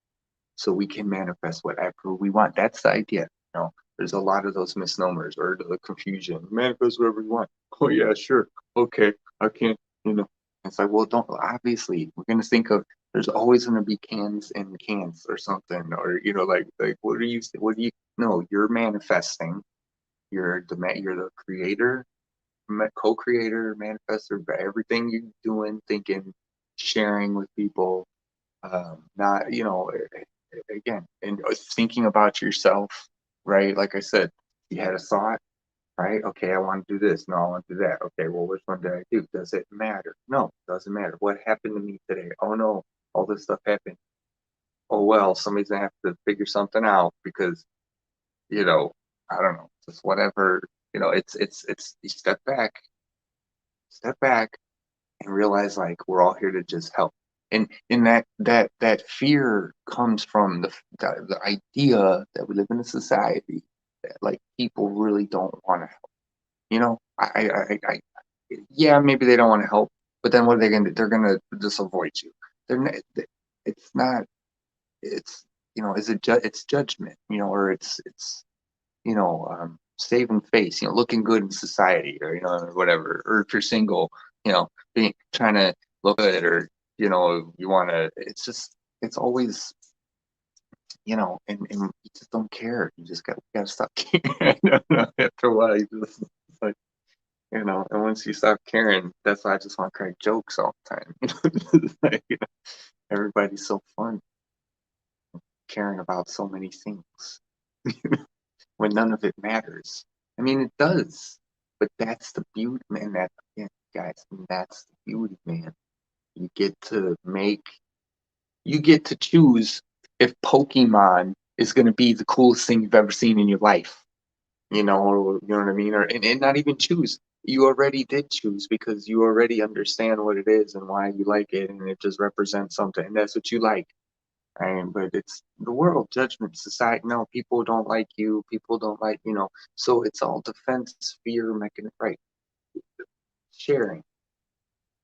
So we can manifest whatever we want. That's the idea. You know, there's a lot of those misnomers or the confusion. Manifest whatever you want. Oh yeah, sure. Okay, I can't. You know, it's like, well, don't. Obviously, we're gonna think of. There's always gonna be cans and cans or something, or like what are you? What do you? No, you're manifesting. You're the creator, co-creator, manifestor. Everything you're doing, thinking, sharing with people. Not again, and thinking about yourself, right? Like I said, you had a thought, right? Okay, I want to do this. No, I want to do that. Okay, well, which one did I do? Does it matter? No, it doesn't matter. What happened to me today? Oh no, all this stuff happened. Oh well, somebody's gonna have to figure something out because you know, I don't know, just whatever. It's you step back, and realize like we're all here to just help. And that fear comes from the idea that we live in a society that like people really don't want to help. You know, yeah, maybe they don't want to help, but then what are they gonna do? They're gonna just avoid you. They're not, it's not. It's is it it's judgment, or it's saving face, looking good in society, or or whatever. Or if you're single, being trying to look good, or you want to. It's always and you just don't care. You just gotta stop caring. I don't know, after a while, you just it's like and once you stop caring, that's why I just want to crack jokes all the time. Like, everybody's so fun, caring about so many things. When none of it matters. I mean, it does, but that's the beauty, man. That again, guys, that's the beauty, man. You get to make, you get to choose if Pokemon is going to be the coolest thing you've ever seen in your life, or you know what I mean, or and not even choose. You already did choose because you already understand what it is and why you like it, and it just represents something, and that's what you like. But it's the world, judgment, society. No, people don't like you. People don't like, so it's all defense, fear, mechanism, right? Sharing.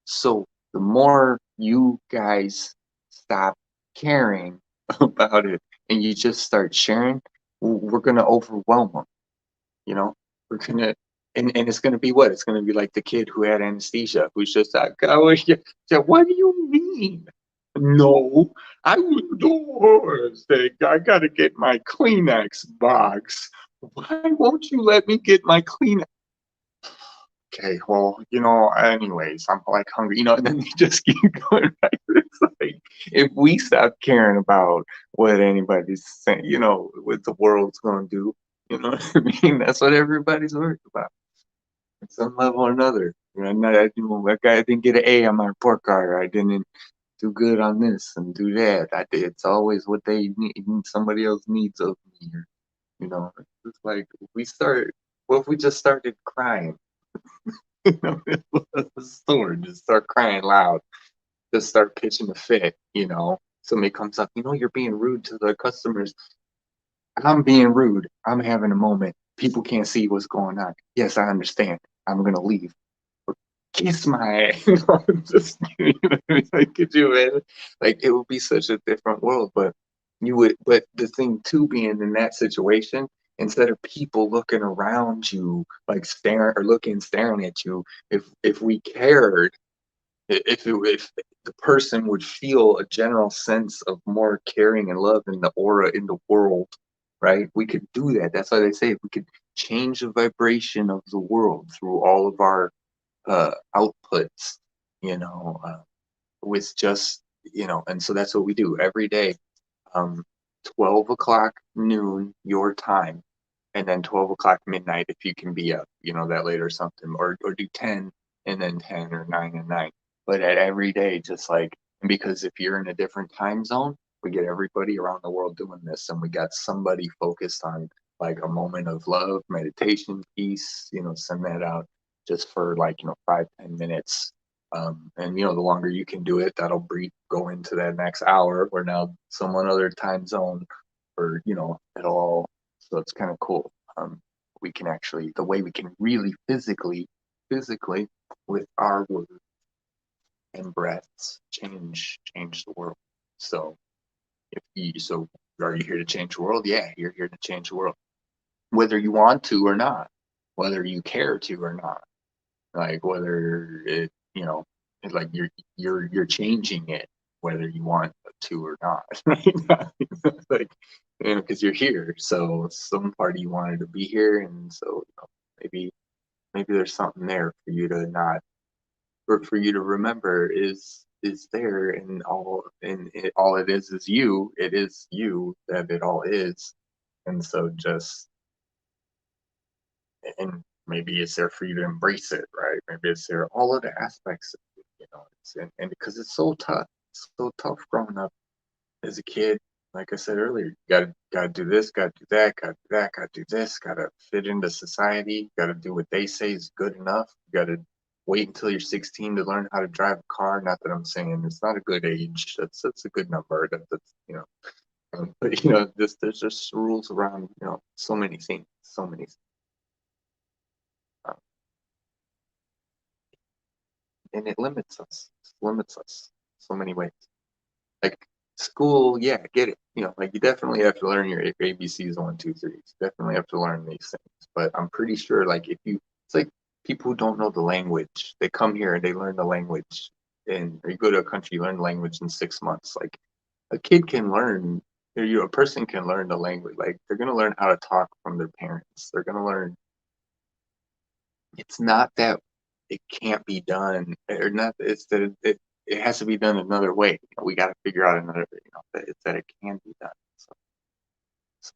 So the more you guys stop caring about it and you just start sharing, we're going to overwhelm them. We're going to, and it's going to be what? It's going to be like the kid who had anesthesia, who's just like, oh, yeah, what do you mean? No, I wouldn't do thing. I gotta get my Kleenex box. Why won't you let me get my Kleenex? Okay, well, anyways, I'm like hungry, and then they just keep going back. It's like if we stop caring about what anybody's saying, what the world's gonna do, you know what I mean? That's what everybody's worried about at some level or another. That guy didn't get an A on my report card, or I didn't do good on this and do that. It's always what they need, somebody else needs of me. Or, it's like what if we just started crying? In the store, just start crying loud, just start pitching a fit. Somebody comes up, you're being rude to the customers. I'm being rude. I'm having a moment. People can't see what's going on. Yes, I understand. I'm gonna leave. Kiss my ass. Just like, could you imagine? Like it would be such a different world, but but the thing too being in that situation, instead of people looking around you like staring at you, if we cared, if the person would feel a general sense of more caring and love in the aura in the world, right? We could do that. That's why they say we could change the vibration of the world through all of our outputs, with just, and so that's what we do every day. um, 12 o'clock noon your time, and then 12 o'clock midnight if you can be up, that late or something, or do 10 and then 10 or 9 and 9. But at every day, just like, because if you're in a different time zone, we get everybody around the world doing this, and we got somebody focused on like a moment of love, meditation, peace, send that out just for like, 5-10 minutes. And the longer you can do it, that'll go into that next hour where now someone other time zone, or it'll all, so it's kind of cool. We can actually, the way we can really physically with our words and breaths change the world. So are you here to change the world? Yeah, you're here to change the world, whether you want to or not, whether you care to or not, like whether it, like you're changing it whether you want to or not. Right? Like, because you're here, so some part of you wanted to be here, and so maybe there's something there for you to not, or for you to remember is there, and all it is you. It is you that it all is. And so just, and maybe it's there for you to embrace it, right? Maybe it's there, all of the aspects of it, and because it's so tough growing up as a kid. Like I said earlier, you gotta do this, gotta do that, gotta do that, gotta do this, gotta fit into society, gotta do what they say is good enough. You gotta wait until you're 16 to learn how to drive a car. Not that I'm saying it's not a good age. That's a good number. But there's just rules around, so many things, um, and it limits us. So many ways. Like school, yeah, get it. Like you definitely have to learn your ABCs, 1, 2, 3s. Definitely have to learn these things. But I'm pretty sure, like, it's like people who don't know the language, they come here and they learn the language, and or you go to a country, you learn the language in 6 months. Like a kid can learn, a person can learn the language. Like they're gonna learn how to talk from their parents. They're gonna learn. It's not that it can't be done, or not. It's that it has to be done another way. We got to figure out another. That it's that it can be done. So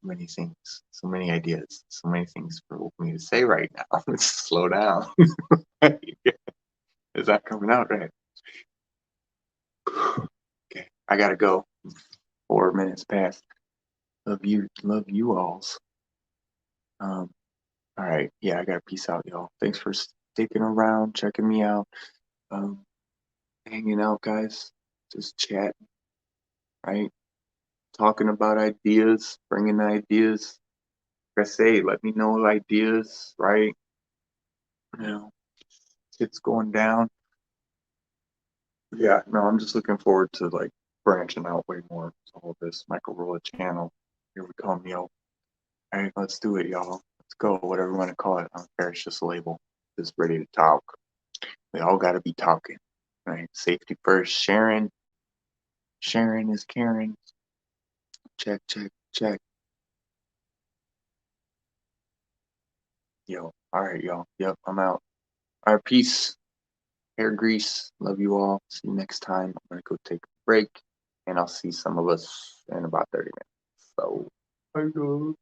many things, so many ideas, so many things for me to say right now. Let's slow down. Is that coming out right? Okay, I gotta go. 4 minutes past. Love you alls. All right, yeah, I gotta peace out, y'all. Thanks for sticking around, checking me out, um, hanging out, guys. Just chatting, right? Talking about ideas, bringing ideas. Like I say, let me know ideas, right? Shit's going down. Yeah, no, I'm just looking forward to like branching out way more. All of this michaelrollachannel. Here we come, yo. All right, let's do it, y'all. Let's go. Whatever you want to call it. I don't care. It's just a label. Just ready to talk. We all got to be talking, right? Safety first. Sharing is caring. Check, check, check. Yo, all right, y'all. Yep, I'm out. All right, peace. Hair grease. Love you all. See you next time. I'm gonna go take a break, and I'll see some of us in about 30 minutes. So, bye, guys.